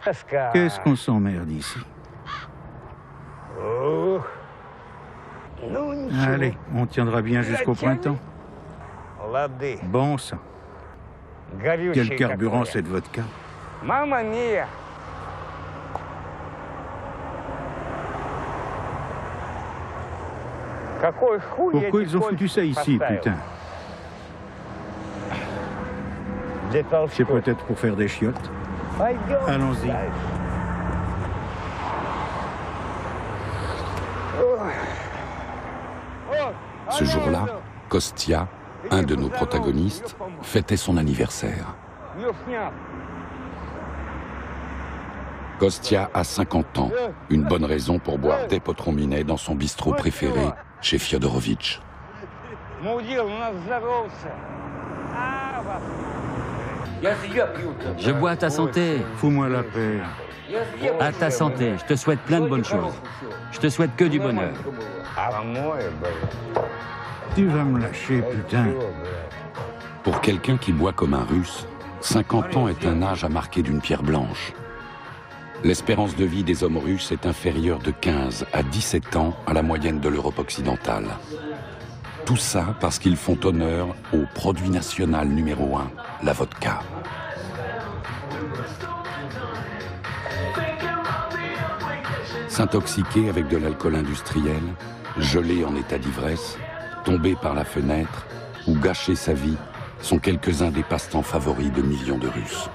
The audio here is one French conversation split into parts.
Qu'est-ce qu'on s'emmerde ici? Allez, on tiendra bien jusqu'au printemps. Bon ça. Quel carburant cette vodka? Pourquoi ils ont foutu ça ici, putain? C'est peut-être pour faire des chiottes. Allons-y. Ce jour-là, Kostia, un de nos protagonistes, fêtait son anniversaire. Kostia a 50 ans, une bonne raison pour boire des potrons minets dans son bistrot préféré, chez Fyodorovitch. Je bois à ta santé. Fous-moi la paix. À ta santé. Je te souhaite plein de bonnes choses. Je te souhaite que du bonheur. Tu vas me lâcher, putain. Pour quelqu'un qui boit comme un Russe, 50 ans est un âge à marquer d'une pierre blanche. L'espérance de vie des hommes russes est inférieure de 15 à 17 ans à la moyenne de l'Europe occidentale. Tout ça parce qu'ils font honneur au produit national numéro 1, la vodka. S'intoxiquer avec de l'alcool industriel, geler en état d'ivresse, tomber par la fenêtre ou gâcher sa vie sont quelques-uns des passe-temps favoris de millions de Russes.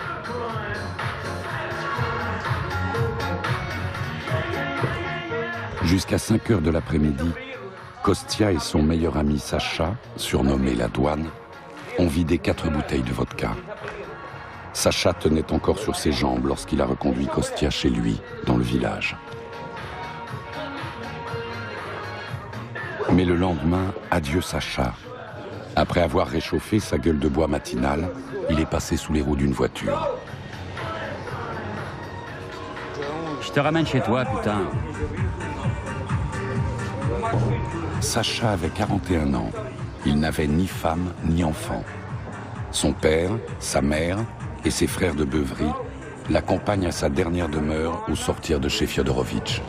Jusqu'à 5 heures de l'après-midi, Kostia et son meilleur ami Sacha, surnommé la douane, ont vidé 4 bouteilles de vodka. Sacha tenait encore sur ses jambes lorsqu'il a reconduit Kostia chez lui, dans le village. Mais le lendemain, adieu Sacha. Après avoir réchauffé sa gueule de bois matinale, il est passé sous les roues d'une voiture. Je te ramène chez toi, putain. Sacha avait 41 ans. Il n'avait ni femme ni enfant. Son père, sa mère et ses frères de beuverie l'accompagnent à sa dernière demeure au sortir de chez Fyodorovitch.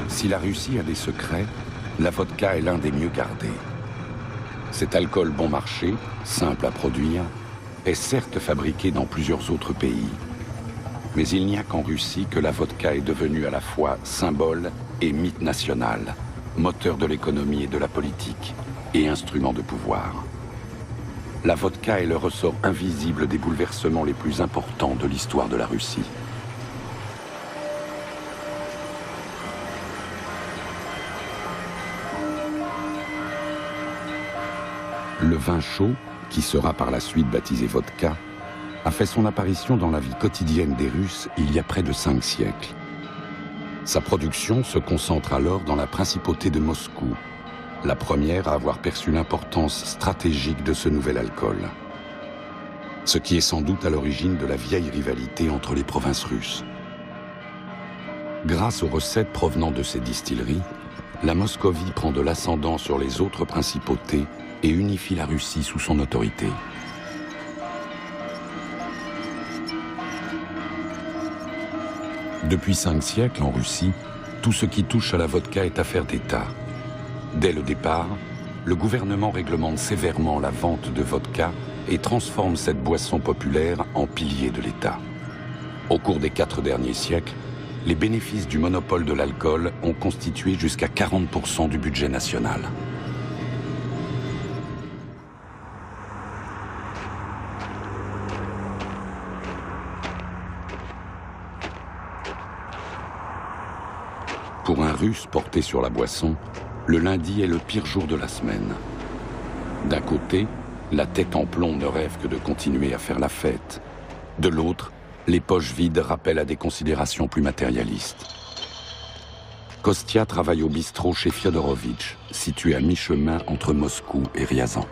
Si la Russie a des secrets, la vodka est l'un des mieux gardés. Cet alcool bon marché, simple à produire, est certes fabriqué dans plusieurs autres pays. Mais il n'y a qu'en Russie que la vodka est devenue à la fois symbole et mythe national, moteur de l'économie et de la politique, et instrument de pouvoir. La vodka est le ressort invisible des bouleversements les plus importants de l'histoire de la Russie. Le vin chaud, qui sera par la suite baptisé vodka, a fait son apparition dans la vie quotidienne des Russes il y a près de 5 siècles. Sa production se concentre alors dans la principauté de Moscou, la première à avoir perçu l'importance stratégique de ce nouvel alcool. Ce qui est sans doute à l'origine de la vieille rivalité entre les provinces russes. Grâce aux recettes provenant de ces distilleries, la Moscovie prend de l'ascendant sur les autres principautés et unifie la Russie sous son autorité. Depuis 5 siècles en Russie, tout ce qui touche à la vodka est affaire d'État. Dès le départ, le gouvernement réglemente sévèrement la vente de vodka et transforme cette boisson populaire en pilier de l'État. Au cours des 4 derniers siècles, les bénéfices du monopole de l'alcool ont constitué jusqu'à 40% du budget national. Pour un Russe porté sur la boisson, le lundi est le pire jour de la semaine. D'un côté, la tête en plomb ne rêve que de continuer à faire la fête. De l'autre, les poches vides rappellent à des considérations plus matérialistes. Kostia travaille au bistrot chez Fyodorovitch, situé à mi-chemin entre Moscou et Ryazan.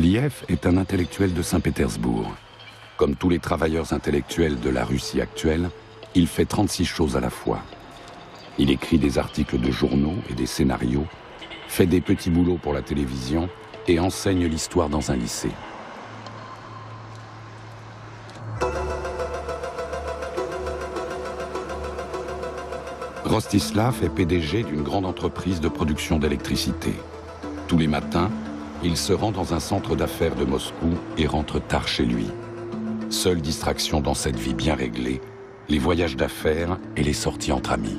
Liev est un intellectuel de Saint-Pétersbourg. Comme tous les travailleurs intellectuels de la Russie actuelle, il fait 36 choses à la fois. Il écrit des articles de journaux et des scénarios, fait des petits boulots pour la télévision et enseigne l'histoire dans un lycée. Rostislav est PDG d'une grande entreprise de production d'électricité. Tous les matins, il se rend dans un centre d'affaires de Moscou et rentre tard chez lui. Seule distraction dans cette vie bien réglée, les voyages d'affaires et les sorties entre amis.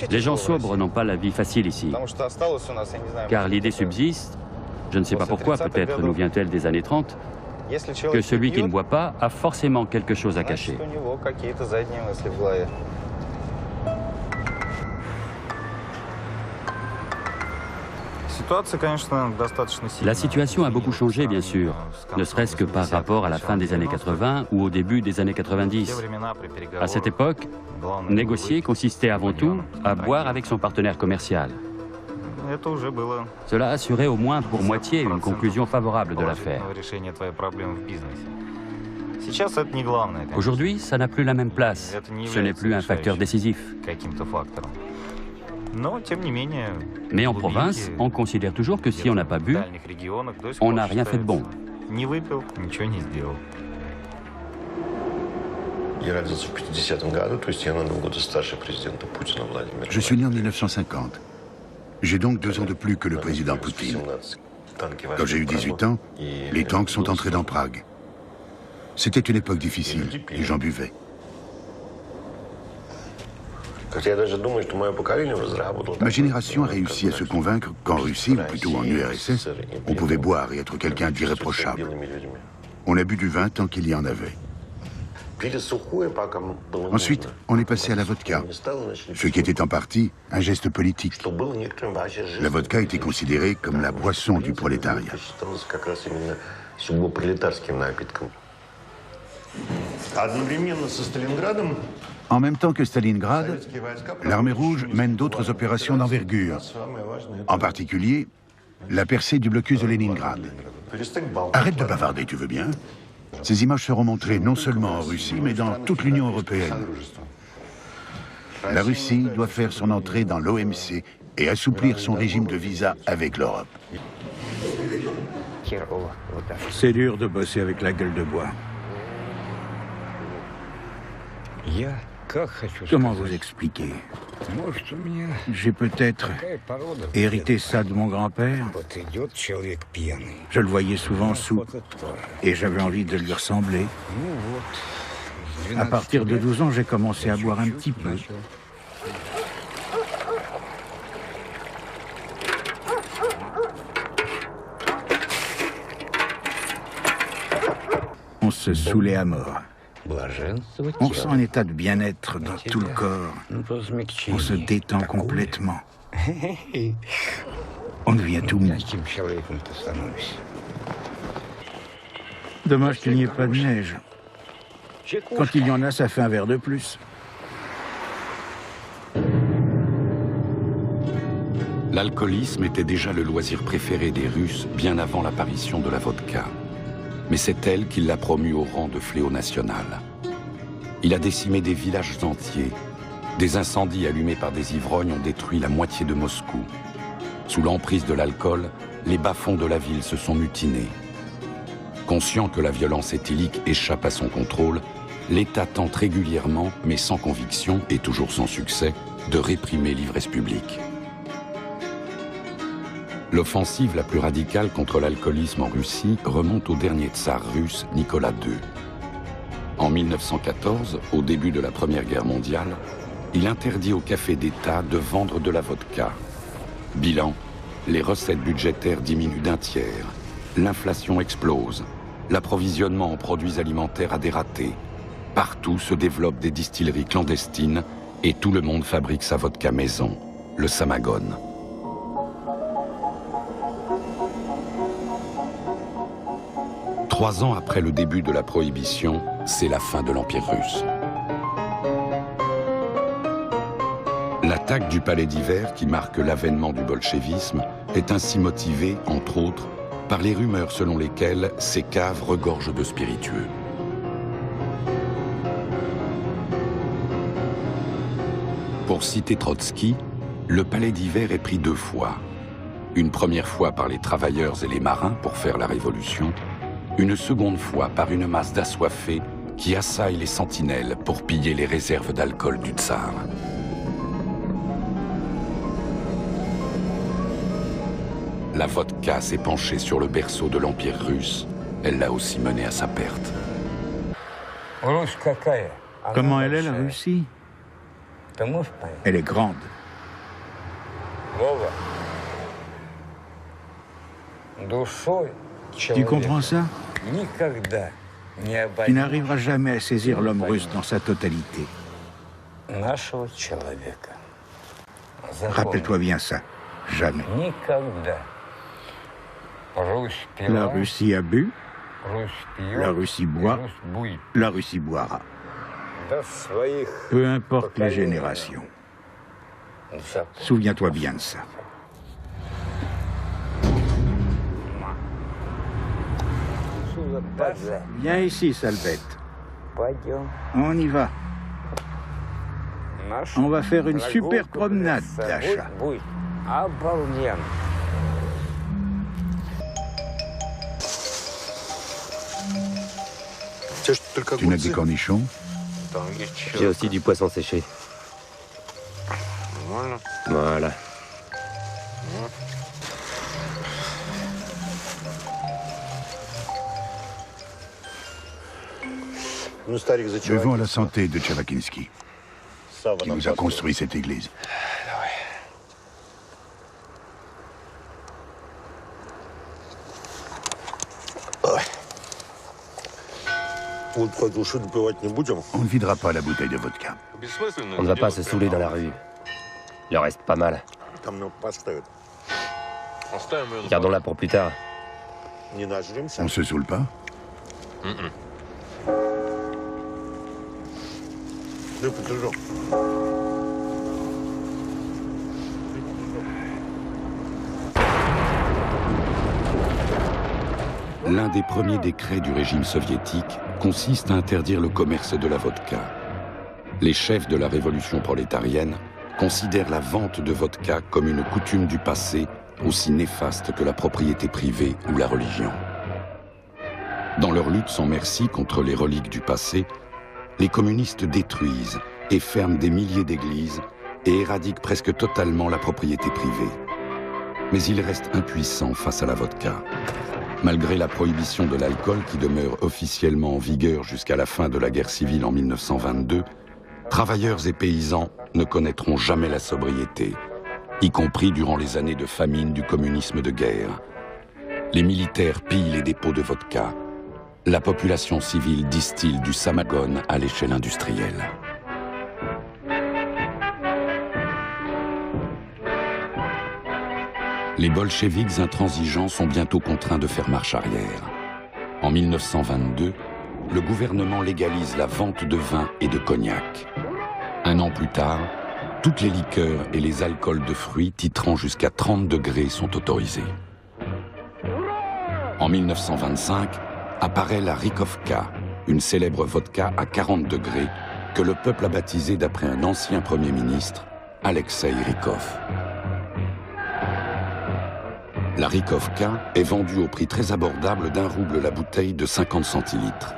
Les gens sobres n'ont pas la vie facile ici, car l'idée subsiste, je ne sais pas pourquoi, peut-être nous vient-elle des années 30, que celui qui ne boit pas a forcément quelque chose à cacher. La situation a beaucoup changé, bien sûr, ne serait-ce que par rapport à la fin des années 80 ou au début des années 90. À cette époque, négocier consistait avant tout à boire avec son partenaire commercial. Cela assurait au moins pour moitié une conclusion favorable de l'affaire. Aujourd'hui, ça n'a plus la même place. Ce n'est plus un facteur décisif. Mais en province, on considère toujours que si on n'a pas bu, on n'a rien fait de bon. Je suis né en 1950. J'ai donc 2 ans de plus que le président Poutine. Quand j'ai eu 18 ans, les tanks sont entrés dans Prague. C'était une époque difficile et j'en buvais. Ma génération a réussi à se convaincre qu'en Russie, ou plutôt en URSS, on pouvait boire et être quelqu'un d'irréprochable. On a bu du vin tant qu'il y en avait. Ensuite, on est passé à la vodka, ce qui était en partie un geste politique. La vodka était considérée comme la boisson du prolétariat. En même temps que Stalingrad, l'armée rouge mène d'autres opérations d'envergure, en particulier la percée du blocus de Leningrad. Arrête de bavarder, tu veux bien? Ces images seront montrées non seulement en Russie, mais dans toute l'Union européenne. La Russie doit faire son entrée dans l'OMC et assouplir son régime de visa avec l'Europe. C'est dur de bosser avec la gueule de bois. Comment vous expliquer? J'ai peut-être hérité ça de mon grand-père. Je le voyais souvent sous et j'avais envie de lui ressembler. À partir de 12 ans, j'ai commencé à boire un petit peu. On se saoulait à mort. On sent un état de bien-être dans tout le corps. On se détend complètement. On devient tout mou. Dommage qu'il n'y ait pas de neige. Quand il y en a, ça fait un verre de plus. L'alcoolisme était déjà le loisir préféré des Russes bien avant l'apparition de la vodka. Mais c'est elle qui l'a promu au rang de fléau national. Il a décimé des villages entiers. Des incendies allumés par des ivrognes ont détruit la moitié de Moscou. Sous l'emprise de l'alcool, les bas-fonds de la ville se sont mutinés. Conscient que la violence éthylique échappe à son contrôle, l'État tente régulièrement, mais sans conviction et toujours sans succès, de réprimer l'ivresse publique. L'offensive la plus radicale contre l'alcoolisme en Russie remonte au dernier tsar russe, Nicolas II. En 1914, au début de la Première Guerre mondiale, il interdit aux cafés d'État de vendre de la vodka. Bilan, les recettes budgétaires diminuent d'un tiers, l'inflation explose, l'approvisionnement en produits alimentaires a dératé. Partout se développent des distilleries clandestines et tout le monde fabrique sa vodka maison, le Samagon. Trois ans après le début de la prohibition, c'est la fin de l'Empire russe. L'attaque du palais d'hiver, qui marque l'avènement du bolchevisme, est ainsi motivée, entre autres, par les rumeurs selon lesquelles ces caves regorgent de spiritueux. Pour citer Trotsky, le palais d'hiver est pris 2 fois. Une première fois par les travailleurs et les marins pour faire la révolution, une seconde fois par une masse d'assoiffés qui assaillent les sentinelles pour piller les réserves d'alcool du tsar. La vodka s'est penchée sur le berceau de l'Empire russe. Elle l'a aussi mené à sa perte. Comment elle est, la Russie? Elle est grande. Tu comprends ça? Tu n'arriveras jamais à saisir l'homme russe dans sa totalité. Rappelle-toi bien ça. Jamais. La Russie a bu, la Russie boit, la Russie boira. Peu importe les générations. Souviens-toi bien de ça. Viens ici, sale bête. On y va. On va faire une super promenade, Dasha. Tu n'as que des cornichons? J'ai aussi du poisson séché. Voilà. Buvons à la santé de Tchevakinski, qui nous a construit cette église. On ne videra pas la bouteille de vodka. On ne va pas se saouler dans la rue. Il en reste pas mal. Gardons-la pour plus tard. On se saoule pas? L'un des premiers décrets du régime soviétique consiste à interdire le commerce de la vodka. Les chefs de la révolution prolétarienne considèrent la vente de vodka comme une coutume du passé aussi néfaste que la propriété privée ou la religion. Dans leur lutte sans merci contre les reliques du passé, les communistes détruisent et ferment des milliers d'églises et éradiquent presque totalement la propriété privée. Mais ils restent impuissants face à la vodka. Malgré la prohibition de l'alcool qui demeure officiellement en vigueur jusqu'à la fin de la guerre civile en 1922, travailleurs et paysans ne connaîtront jamais la sobriété, y compris durant les années de famine du communisme de guerre. Les militaires pillent les dépôts de vodka. La population civile distille du samagone à l'échelle industrielle. Les bolcheviks intransigeants sont bientôt contraints de faire marche arrière. En 1922, le gouvernement légalise la vente de vin et de cognac. Un an plus tard, toutes les liqueurs et les alcools de fruits titrant jusqu'à 30 degrés sont autorisés. En 1925, apparaît la Rikovka, une célèbre vodka à 40 degrés que le peuple a baptisée d'après un ancien Premier ministre, Alexei Rykov. La Rikovka est vendue au prix très abordable d'1 rouble la bouteille de 50 centilitres.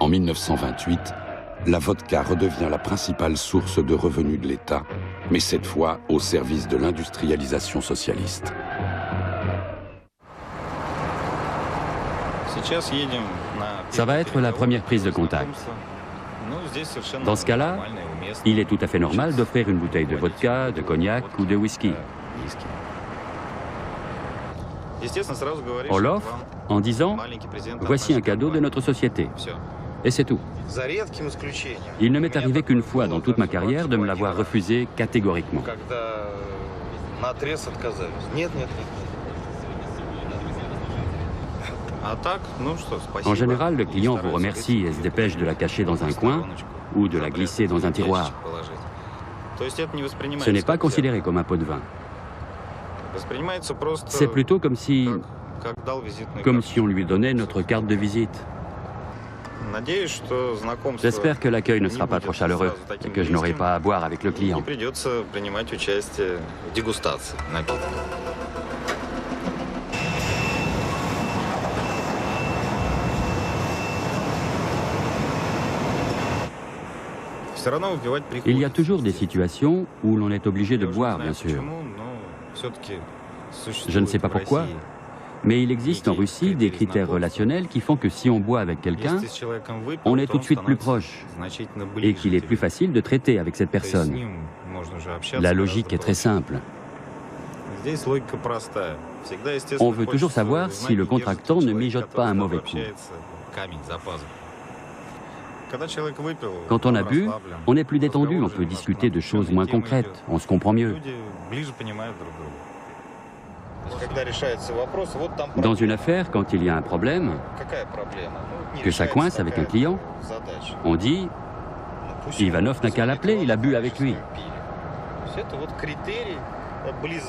En 1928, la vodka redevient la principale source de revenus de l'État, mais cette fois au service de l'industrialisation socialiste. Ça va être la première prise de contact. Dans ce cas-là, il est tout à fait normal d'offrir une bouteille de vodka, de cognac ou de whisky. On l'offre en disant « Voici un cadeau de notre société ». Et c'est tout. Il ne m'est arrivé qu'une fois dans toute ma carrière de me l'avoir refusé catégoriquement. En général, le client vous remercie et se dépêche de la cacher dans un coin ou de la glisser dans un tiroir. Ce n'est pas considéré comme un pot de vin. C'est plutôt comme si on lui donnait notre carte de visite. J'espère que l'accueil ne sera pas trop chaleureux et que je n'aurai pas à boire avec le client. Il y a toujours des situations où l'on est obligé de boire, bien sûr. Je ne sais pas pourquoi, mais il existe en Russie des critères relationnels qui font que si on boit avec quelqu'un, on est tout de suite plus proche et qu'il est plus facile de traiter avec cette personne. La logique est très simple. On veut toujours savoir si le contractant ne mijote pas un mauvais coup. Quand on a bu, on est plus détendu, on peut discuter de choses moins concrètes, on se comprend mieux. Dans une affaire, quand il y a un problème, que ça coince avec un client, on dit « Ivanov n'a qu'à l'appeler, il a bu avec lui ».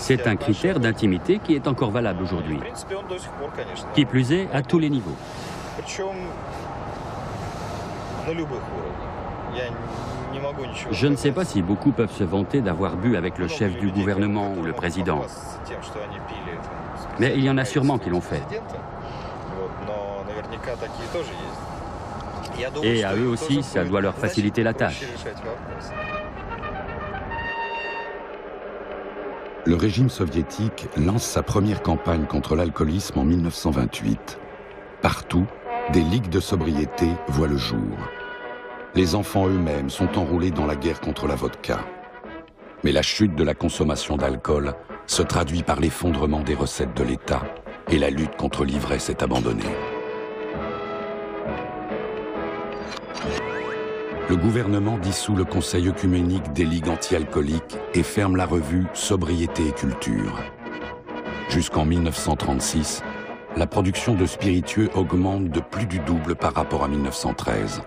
C'est un critère d'intimité qui est encore valable aujourd'hui. Qui plus est, à tous les niveaux. Je ne sais pas si beaucoup peuvent se vanter d'avoir bu avec le chef du gouvernement ou le président. Mais il y en a sûrement qui l'ont fait. Et à eux aussi, ça doit leur faciliter la tâche. Le régime soviétique lance sa première campagne contre l'alcoolisme en 1928. Partout, des ligues de sobriété voient le jour. Les enfants eux-mêmes sont enrôlés dans la guerre contre la vodka. Mais la chute de la consommation d'alcool se traduit par l'effondrement des recettes de l'État et la lutte contre l'ivresse est abandonnée. Le gouvernement dissout le Conseil œcuménique des ligues anti-alcooliques et ferme la revue Sobriété et Culture. Jusqu'en 1936, la production de spiritueux augmente de plus du double par rapport à 1913.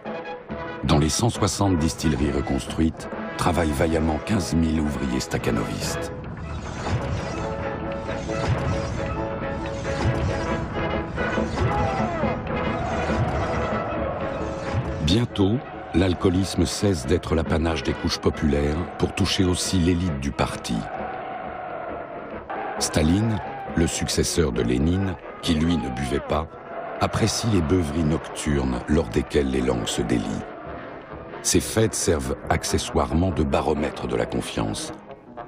Dans les 160 distilleries reconstruites, travaillent vaillamment 15 000 ouvriers stakhanovistes. Bientôt, l'alcoolisme cesse d'être l'apanage des couches populaires pour toucher aussi l'élite du parti. Staline, le successeur de Lénine, qui lui ne buvait pas, apprécie les beuveries nocturnes lors desquelles les langues se délient. Ces fêtes servent accessoirement de baromètre de la confiance.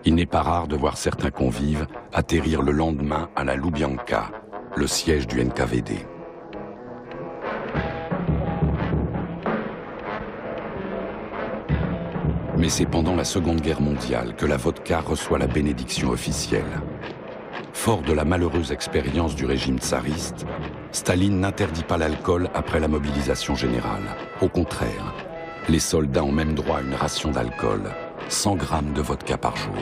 Il n'est pas rare de voir certains convives atterrir le lendemain à la Loubianka, le siège du NKVD. Mais c'est pendant la Seconde Guerre mondiale que la vodka reçoit la bénédiction officielle. Fort de la malheureuse expérience du régime tsariste, Staline n'interdit pas l'alcool après la mobilisation générale. Au contraire, les soldats ont même droit à une ration d'alcool, 100 grammes de vodka par jour.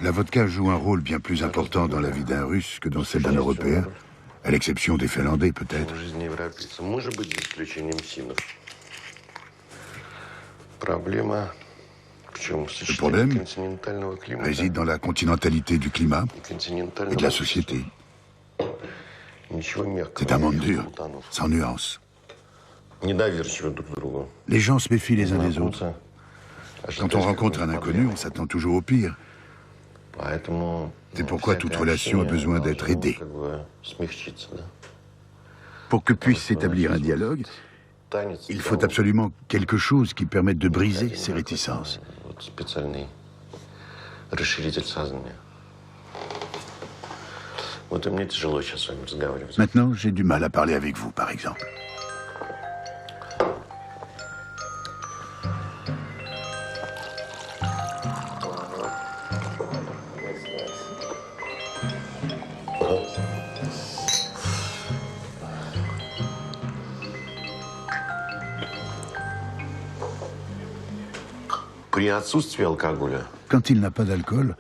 La vodka joue un rôle bien plus important dans la vie d'un Russe que dans celle d'un Européen, à l'exception des Finlandais peut-être. Le problème réside dans la continentalité du climat et de la société. C'est un monde dur, sans nuance. Les gens se méfient les uns des autres. Quand on rencontre un inconnu, on s'attend toujours au pire. C'est pourquoi toute relation a besoin d'être aidée. Pour que puisse s'établir un dialogue, il faut absolument quelque chose qui permette de briser ces réticences. Maintenant, j'ai du mal à parler avec vous, par exemple. Quand il n'a pas d'alcool,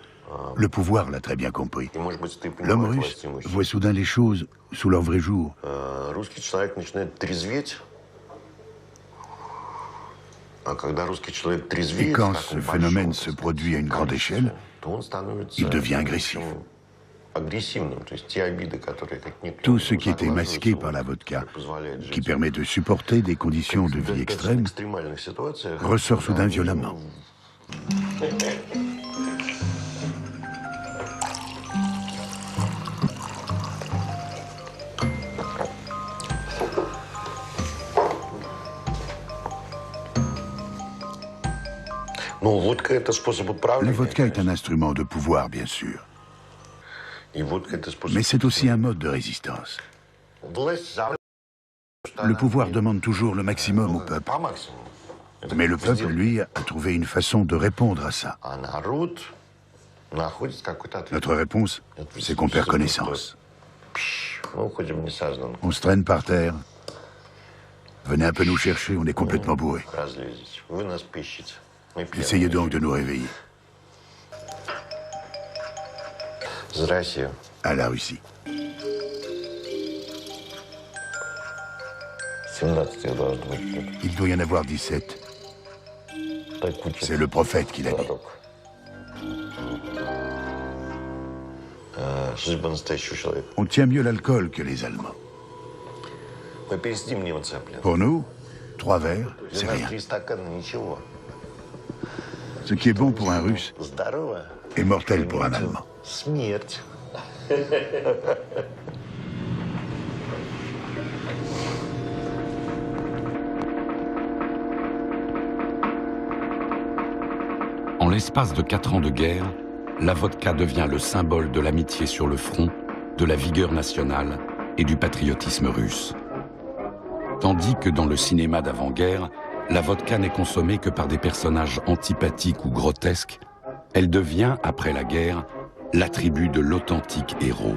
le pouvoir l'a très bien compris. L'homme russe voit soudain les choses sous leur vrai jour. Et quand ce phénomène se produit à une grande échelle, il devient agressif. Tout ce qui était masqué par la vodka, qui permet de supporter des conditions de vie extrêmes, ressort soudain violemment. La vodka est un instrument de pouvoir, bien sûr. Mais c'est aussi un mode de résistance. Le pouvoir demande toujours le maximum au peuple. Mais le peuple, lui, a trouvé une façon de répondre à ça. Notre réponse, c'est qu'on perd connaissance. On se traîne par terre. Venez un peu nous chercher, on est complètement bourrés. Essayez donc de nous réveiller. À la Russie. Il doit y en avoir 17. C'est le prophète qui l'a dit. On tient mieux l'alcool que les Allemands. Pour nous, 3 verres, c'est rien. Ce qui est bon pour un Russe est mortel pour un Allemand. En l'espace de 4 ans de guerre, la vodka devient le symbole de l'amitié sur le front, de la vigueur nationale et du patriotisme russe. Tandis que dans le cinéma d'avant-guerre, la vodka n'est consommée que par des personnages antipathiques ou grotesques, elle devient, après la guerre, l'attribut de l'authentique héros.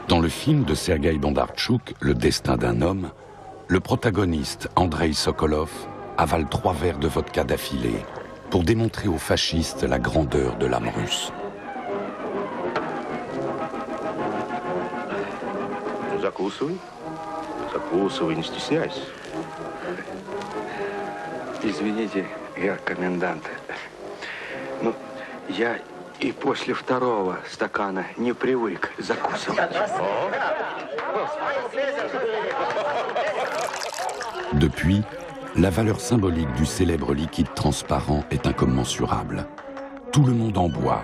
Dans le film de Sergueï Bondartchouk, Le destin d'un homme, le protagoniste, Andrei Sokolov, avale 3 verres de vodka d'affilée pour démontrer aux fascistes la grandeur de l'âme russe. Закусывай, не стесняйся. Извините, герр комендант. Ну, я и после 2-го стакана не привык закусывать. Depuis, la valeur symbolique du célèbre liquide transparent est incommensurable. Tout le monde en boit,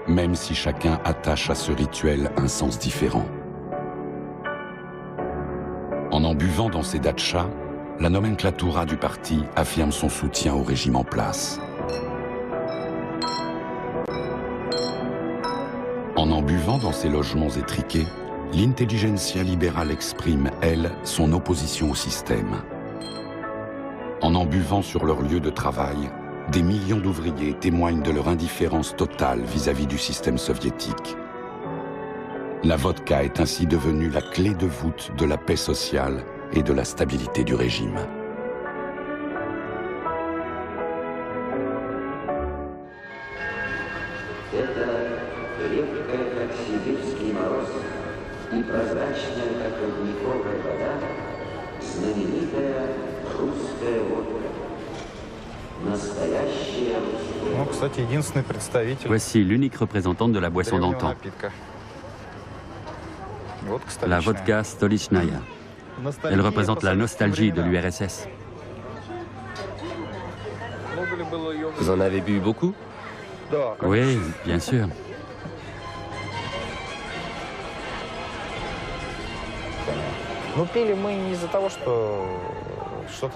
même si chacun attache à ce rituel un sens différent. En buvant dans ces datchas, la nomenclatura du parti affirme son soutien au régime en place. En buvant dans ces logements étriqués, l'intelligentsia libérale exprime, elle, son opposition au système. En buvant sur leur lieu de travail, des millions d'ouvriers témoignent de leur indifférence totale vis-à-vis du système soviétique. La vodka est ainsi devenue la clé de voûte de la paix sociale et de la stabilité du régime. Voici l'unique représentante de la boisson d'antan, la vodka Stolichnaya. Elle représente la nostalgie de l'URSS. Vous en avez bu beaucoup? Oui, bien sûr.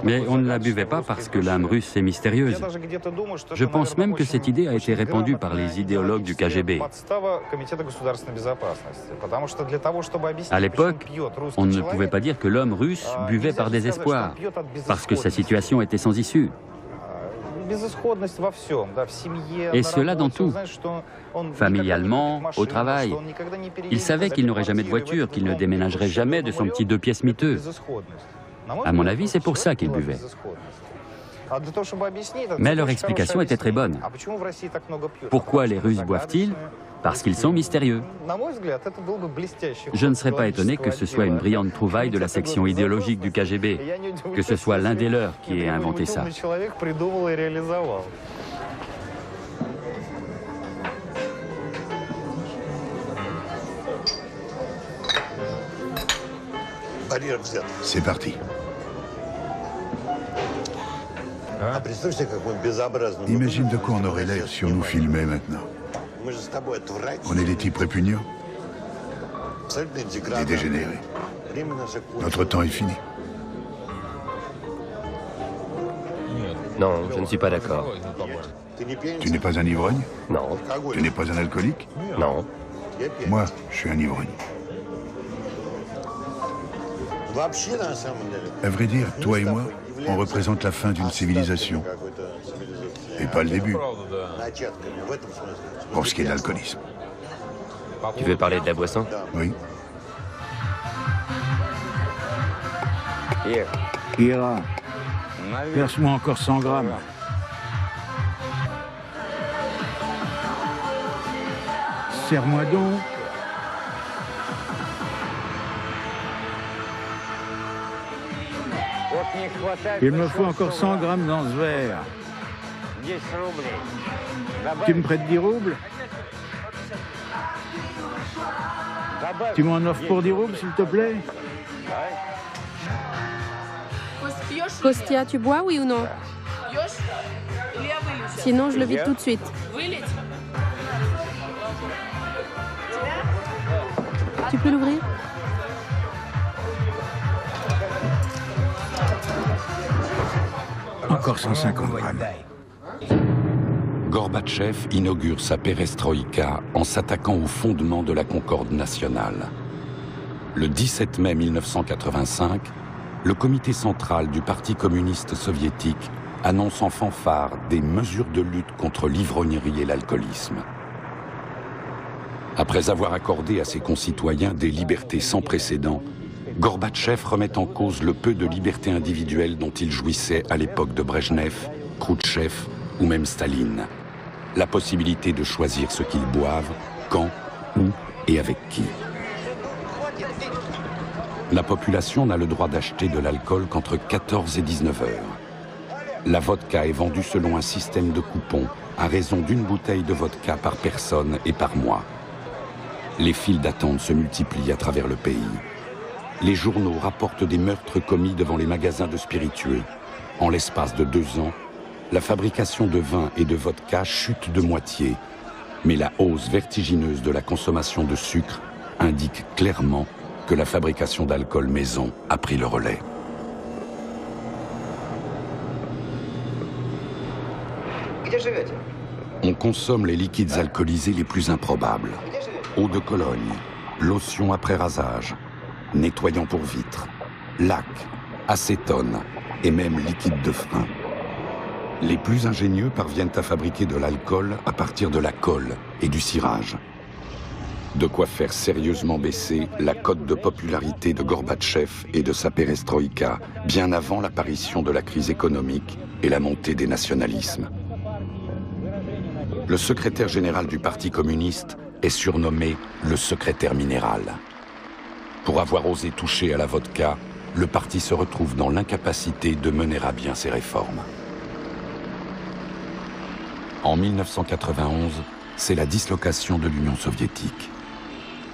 Mais on ne la buvait pas parce que l'âme russe est mystérieuse. Je pense même que cette idée a été répandue par les idéologues du KGB. À l'époque, on ne pouvait pas dire que l'homme russe buvait par désespoir, parce que sa situation était sans issue. Et cela dans tout, familialement, au travail. Il savait qu'il n'aurait jamais de voiture, qu'il ne déménagerait jamais de son petit 2 pièces miteux. À mon avis, c'est pour ça qu'il buvait. Mais leur explication était très bonne. Pourquoi les Russes boivent-ils? Parce qu'ils sont mystérieux. Je ne serais pas étonné que ce soit une brillante trouvaille de la section idéologique du KGB, que ce soit l'un des leurs qui ait inventé ça. C'est parti. Imagine de quoi on aurait l'air si on nous filmait maintenant. On est des types répugnants, des dégénérés. Notre temps est fini. Non, je ne suis pas d'accord. Tu n'es pas un ivrogne? Non. Tu n'es pas un alcoolique? Non. Moi, je suis un ivrogne. À vrai dire, toi et moi, on représente la fin d'une civilisation. Et pas le début. Pour ce qui est de l'alcoolisme. Tu veux parler de la boisson? Oui. Ira, verse-moi encore 100 grammes. Serre-moi donc. Il me faut encore 100 grammes dans ce verre. Tu me prêtes 10 roubles? Tu m'en offres pour 10 roubles, s'il te plaît? Kostya, tu bois, oui ou non? Sinon, je le vide tout de suite. Tu peux l'ouvrir? Encore 150 grammes. Gorbatchev inaugure sa perestroïka en s'attaquant au fondement de la concorde nationale. Le 17 mai 1985, le comité central du Parti communiste soviétique annonce en fanfare des mesures de lutte contre l'ivrognerie et l'alcoolisme. Après avoir accordé à ses concitoyens des libertés sans précédent, Gorbatchev remet en cause le peu de liberté individuelle dont il jouissait à l'époque de Brejnev, Khrouchtchev ou même Staline. La possibilité de choisir ce qu'ils boivent, quand, où et avec qui. La population n'a le droit d'acheter de l'alcool qu'entre 14 et 19 heures. La vodka est vendue selon un système de coupons, à raison d'une bouteille de vodka par personne et par mois. Les files d'attente se multiplient à travers le pays. Les journaux rapportent des meurtres commis devant les magasins de spiritueux. En l'espace de 2 ans, la fabrication de vin et de vodka chute de moitié. Mais la hausse vertigineuse de la consommation de sucre indique clairement que la fabrication d'alcool maison a pris le relais. On consomme les liquides alcoolisés les plus improbables. Eau de Cologne, lotion après rasage, nettoyant pour vitres, lac, acétone et même liquide de frein. Les plus ingénieux parviennent à fabriquer de l'alcool à partir de la colle et du cirage. De quoi faire sérieusement baisser la cote de popularité de Gorbatchev et de sa perestroïka, bien avant l'apparition de la crise économique et la montée des nationalismes. Le secrétaire général du Parti communiste est surnommé le secrétaire minéral. Pour avoir osé toucher à la vodka, le parti se retrouve dans l'incapacité de mener à bien ses réformes. En 1991, c'est la dislocation de l'Union soviétique.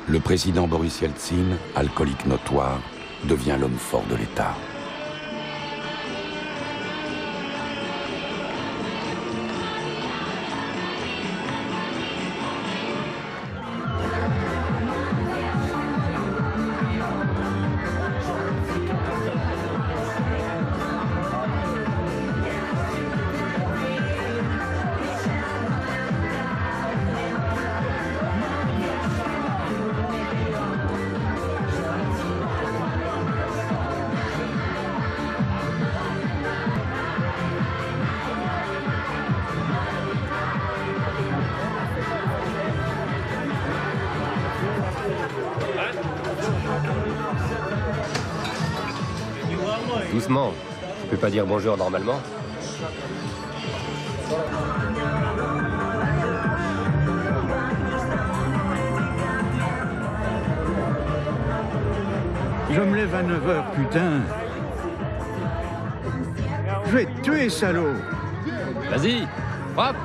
Le président Boris Yeltsin, alcoolique notoire, devient l'homme fort de l'État. Doucement. Tu peux pas dire bonjour normalement? Je me lève à 9 h, putain. Je vais te tuer, salaud. Vas-y, frappe.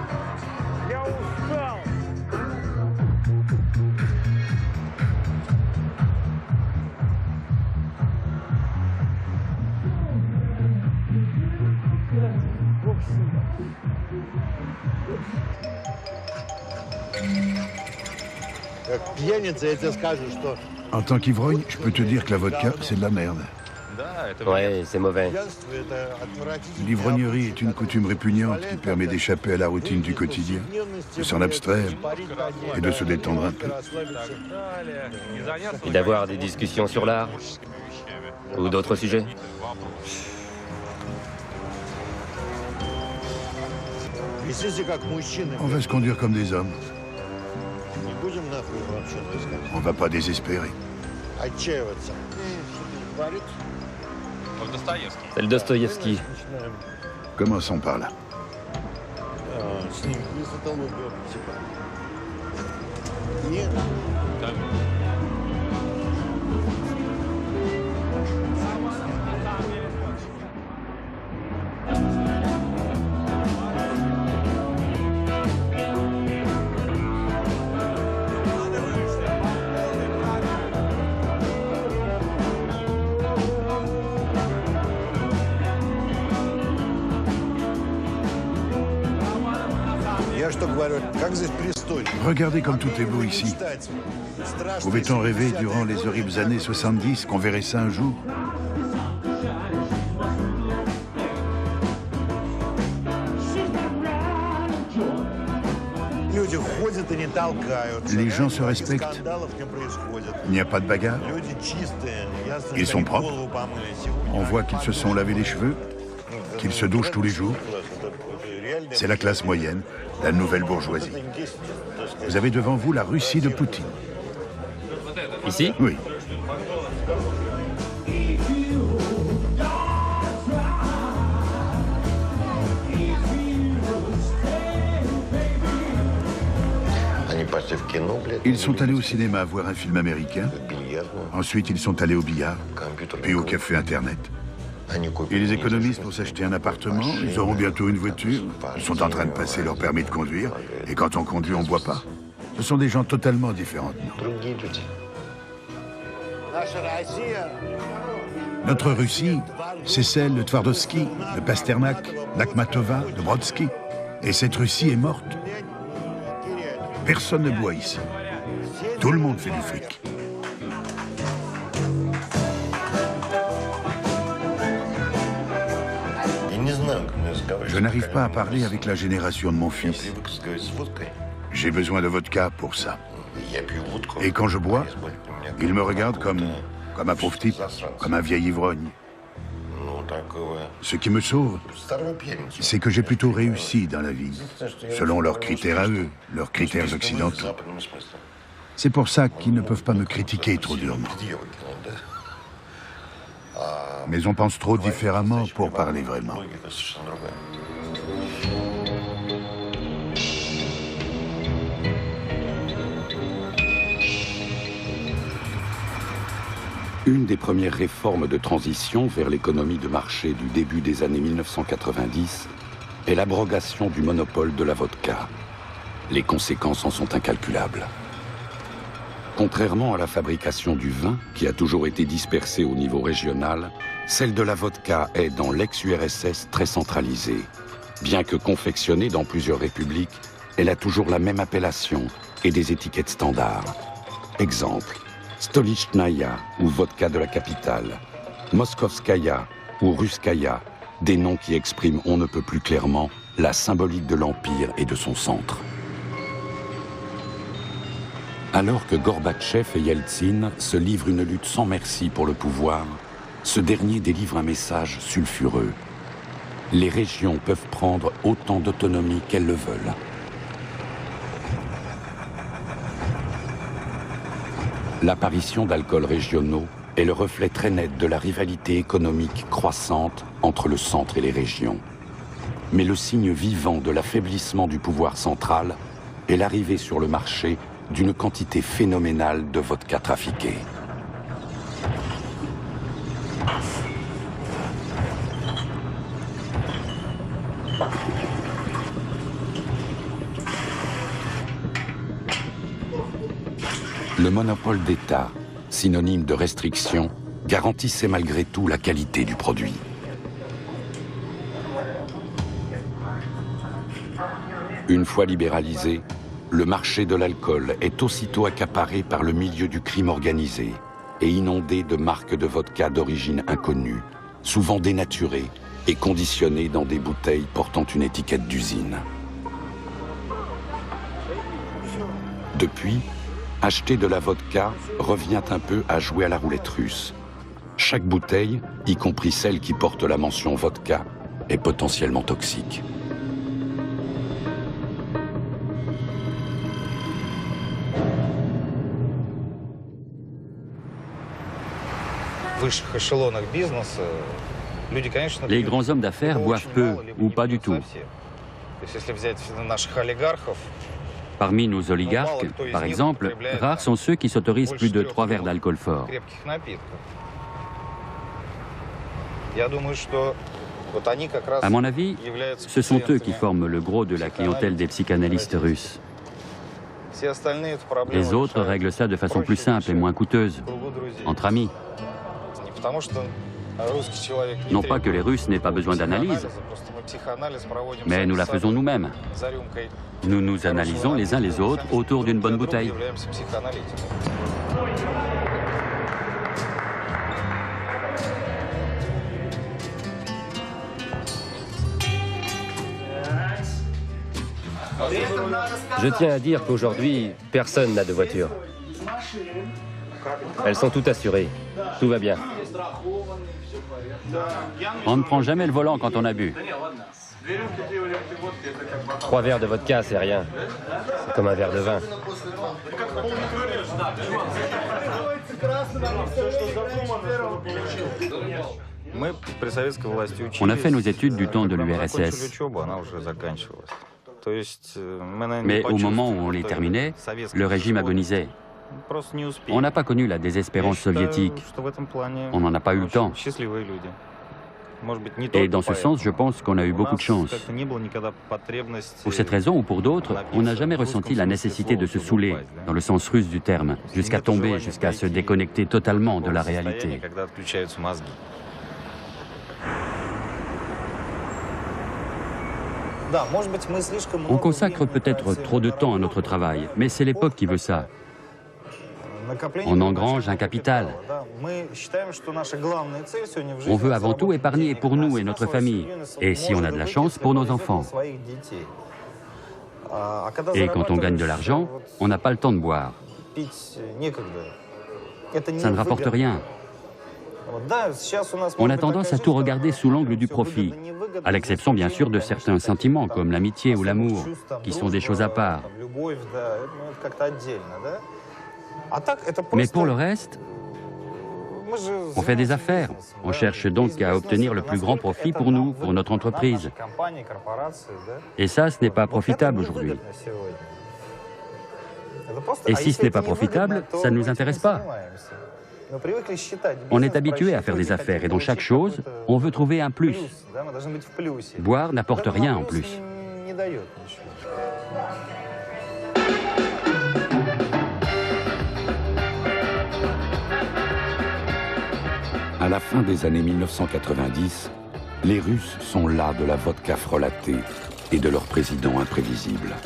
En tant qu'ivrogne, je peux te dire que la vodka, c'est de la merde. Ouais, c'est mauvais. L'ivrognerie est une coutume répugnante qui permet d'échapper à la routine du quotidien, de s'en abstraire et de se détendre un peu. Et d'avoir des discussions sur l'art. Ou d'autres sujets. On va se conduire comme des hommes. On va pas désespérer. C'est le Dostoïevski. Commençons par là. Regardez comme tout est beau ici. Pouvait-on rêver durant les horribles années 70 qu'on verrait ça un jour? Les gens se respectent. Il n'y a pas de bagarre. Ils sont propres. On voit qu'ils se sont lavé les cheveux, qu'ils se douchent tous les jours. C'est la classe moyenne, la nouvelle bourgeoisie. Vous avez devant vous la Russie de Poutine. Ici? Oui. Ils sont allés au cinéma voir un film américain. Ensuite, ils sont allés au billard, puis au café Internet. Ils économisent pour s'acheter un appartement, ils auront bientôt une voiture, ils sont en train de passer leur permis de conduire, et quand on conduit, on ne boit pas. Ce sont des gens totalement différents de nous. Notre Russie, c'est celle de Tvardovsky, de Pasternak, d'Akhmatova, de Brodsky. Et cette Russie est morte. Personne ne boit ici. Tout le monde fait du fric. Je n'arrive pas à parler avec la génération de mon fils. J'ai besoin de vodka pour ça. Et quand je bois, il me regarde comme un pauvre type, comme un vieil ivrogne. Ce qui me sauve, c'est que j'ai plutôt réussi dans la vie, selon leurs critères à eux, leurs critères occidentaux. C'est pour ça qu'ils ne peuvent pas me critiquer trop durement. Mais on pense trop différemment pour parler vraiment. Une des premières réformes de transition vers l'économie de marché du début des années 1990 est l'abrogation du monopole de la vodka. Les conséquences en sont incalculables. Contrairement à la fabrication du vin, qui a toujours été dispersée au niveau régional, celle de la vodka est, dans l'ex-URSS, très centralisée. Bien que confectionnée dans plusieurs républiques, elle a toujours la même appellation et des étiquettes standards. Exemple, Stolichnaya ou vodka de la capitale, Moskovskaya ou Ruskaya, des noms qui expriment on ne peut plus clairement la symbolique de l'Empire et de son centre. Alors que Gorbatchev et Yeltsin se livrent une lutte sans merci pour le pouvoir, ce dernier délivre un message sulfureux. Les régions peuvent prendre autant d'autonomie qu'elles le veulent. L'apparition d'alcools régionaux est le reflet très net de la rivalité économique croissante entre le centre et les régions. mais le signe vivant de l'affaiblissement du pouvoir central est l'arrivée sur le marché d'une quantité phénoménale de vodka trafiquée. Le monopole d'État, synonyme de restriction, garantissait malgré tout la qualité du produit. Une fois libéralisé, le marché de l'alcool est aussitôt accaparé par le milieu du crime organisé et inondé de marques de vodka d'origine inconnue, souvent dénaturées et conditionnées dans des bouteilles portant une étiquette d'usine. Depuis, acheter de la vodka revient un peu à jouer à la roulette russe. Chaque bouteille, y compris celle qui porte la mention vodka, est potentiellement toxique. Les grands hommes d'affaires boivent peu ou pas du tout. Parmi nos oligarques, par exemple, rares sont ceux qui s'autorisent plus de 3 verres d'alcool fort. À mon avis, ce sont eux qui forment le gros de la clientèle des psychanalystes russes. Les autres règlent ça de façon plus simple et moins coûteuse, entre amis. Non pas que les Russes n'aient pas besoin d'analyse, mais nous la faisons nous-mêmes. Nous nous analysons les uns les autres autour d'une bonne bouteille. Je tiens à dire qu'aujourd'hui, personne n'a de voiture. Elles sont toutes assurées. Tout va bien. On ne prend jamais le volant quand on a bu. 3 verres de vodka, c'est rien. C'est comme un verre de vin. On a fait nos études du temps de l'URSS. Mais au moment où on les terminait, le régime agonisait. On n'a pas connu la désespérance soviétique. On n'en a pas eu le temps. Et dans ce sens, je pense qu'on a eu beaucoup de chance. Pour cette raison ou pour d'autres, on n'a jamais ressenti la nécessité de se saouler, dans le sens russe du terme, jusqu'à tomber, jusqu'à se déconnecter totalement de la réalité. On consacre peut-être trop de temps à notre travail, mais c'est l'époque qui veut ça. On engrange un capital. On veut avant tout épargner pour nous et notre famille, et si on a de la chance, pour nos enfants. Et quand on gagne de l'argent, on n'a pas le temps de boire. Ça ne rapporte rien. On a tendance à tout regarder sous l'angle du profit, à l'exception bien sûr de certains sentiments comme l'amitié ou l'amour, qui sont des choses à part. Mais pour le reste, on fait des affaires. On cherche donc à obtenir le plus grand profit pour nous, pour notre entreprise. Et ça, ce n'est pas profitable aujourd'hui. Et si ce n'est pas profitable, ça ne nous intéresse pas. On est habitué à faire des affaires et dans chaque chose, on veut trouver un plus. Boire n'apporte rien en plus. À la fin des années 1990, les Russes sont las de la vodka frelatée et de leur président imprévisible.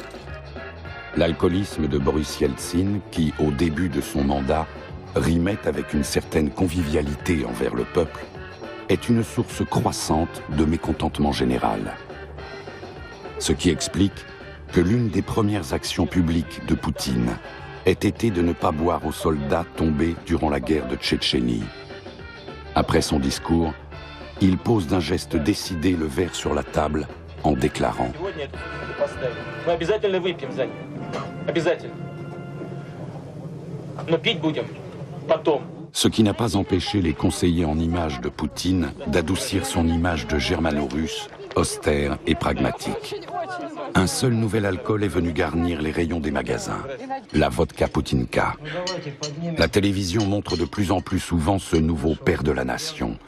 L'alcoolisme de Boris Yeltsin, qui, au début de son mandat, rimait avec une certaine convivialité envers le peuple, est une source croissante de mécontentement général. Ce qui explique que l'une des premières actions publiques de Poutine ait été de ne pas boire aux soldats tombés durant la guerre de Tchétchénie. Après son discours, il pose d'un geste décidé le verre sur la table en déclarant ce qui n'a pas empêché les conseillers en images de Poutine d'adoucir son image de germano-russe, austère et pragmatique. Un seul nouvel alcool est venu garnir les rayons des magasins, la vodka Poutinka. La télévision montre de plus en plus souvent ce nouveau père de la nation.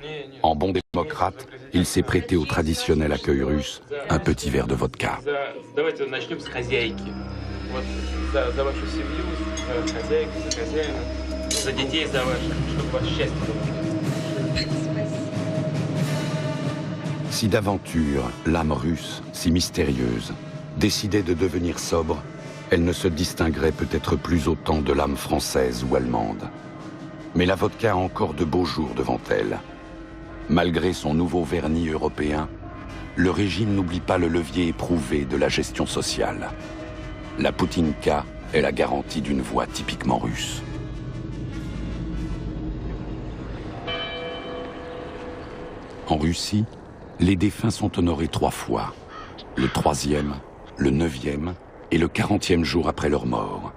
En bon démocrate, il s'est prêté au traditionnel accueil russe, un petit verre de vodka. Si d'aventure, l'âme russe, si mystérieuse, décidait de devenir sobre, elle ne se distinguerait peut-être plus autant de l'âme française ou allemande. Mais la vodka a encore de beaux jours devant elle. Malgré son nouveau vernis européen, le régime n'oublie pas le levier éprouvé de la gestion sociale. La Poutinka est la garantie d'une voix typiquement russe. En Russie, les défunts sont honorés 3 fois, le 3e, le 9e et le 40e jour après leur mort.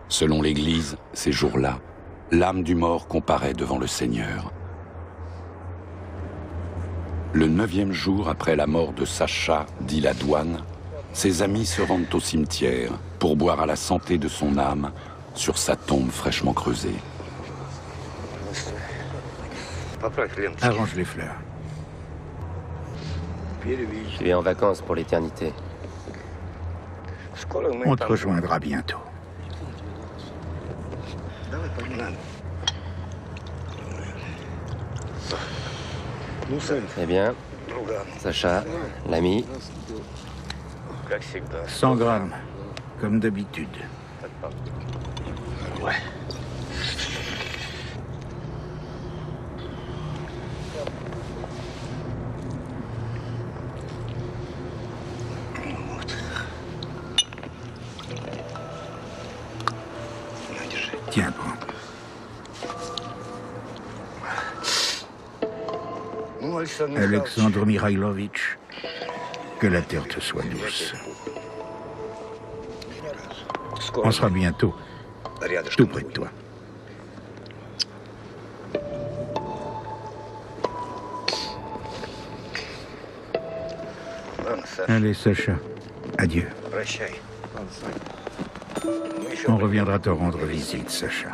Selon l'Église, ces jours-là, l'âme du mort comparaît devant le Seigneur. Le 9e jour après la mort de Sacha, dit la douane, ses amis se rendent au cimetière pour boire à la santé de son âme sur sa tombe fraîchement creusée. Arrange les fleurs. Tu es en vacances pour l'éternité. On te rejoindra bientôt. Eh bien, Sacha, l'ami. 100 grammes, comme d'habitude. Ouais. Tiens, prends. Alexandre Mikhailovitch, que la terre te soit douce. On sera bientôt tout près de toi. Allez, Sacha, adieu. On reviendra te rendre visite, Sacha.